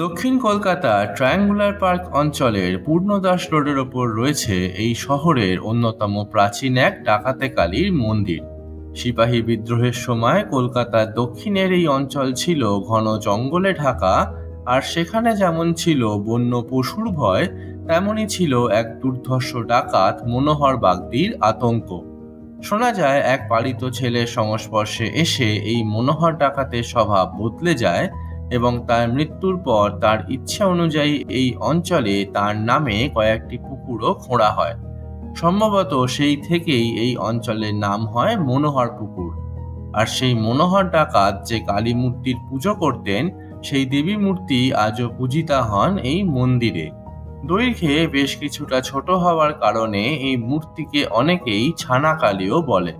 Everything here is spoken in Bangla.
দক্ষিণ কলকাতার ট্রায়াঙ্গুলার পার্ক অঞ্চলের পূর্ণদাস রোডের ওপর রয়েছে এই শহরের অন্যতম প্রাচীন এক ডাকাতে কালীর মন্দির। সিপাহী বিদ্রোহের সময় কলকাতার দক্ষিণের এই অঞ্চল ছিল ঘন জঙ্গলে ঢাকা, আর সেখানে যেমন ছিল বন্য পশুর ভয়, তেমনই ছিল এক দুর্ধর্ষ ডাকাত মনোহর বাগদির আতঙ্ক। শোনা যায় এক পালিত ছেলের সংস্পর্শে এসে এই মনোহর ডাকাতের স্বভাব বদলে যায় এবং তার মৃত্যুর পর তার ইচ্ছা অনুযায়ী এই অঞ্চলে তার নামে কয়েকটি পুকুরও খোঁড়া হয়। সম্ভবত সেই থেকেই এই অঞ্চলের নাম হয় মনোহর পুকুর। আর সেই মনোহর ডাকাত যে কালী মূর্তির পুজো করতেন, সেই দেবী মূর্তি আজও পূজিতা হন এই মন্দিরে। দৈর্ঘ্যে বেশ কিছুটা ছোট হওয়ার কারণে এই মূর্তিকে অনেকেই ছানা কালীও বলে।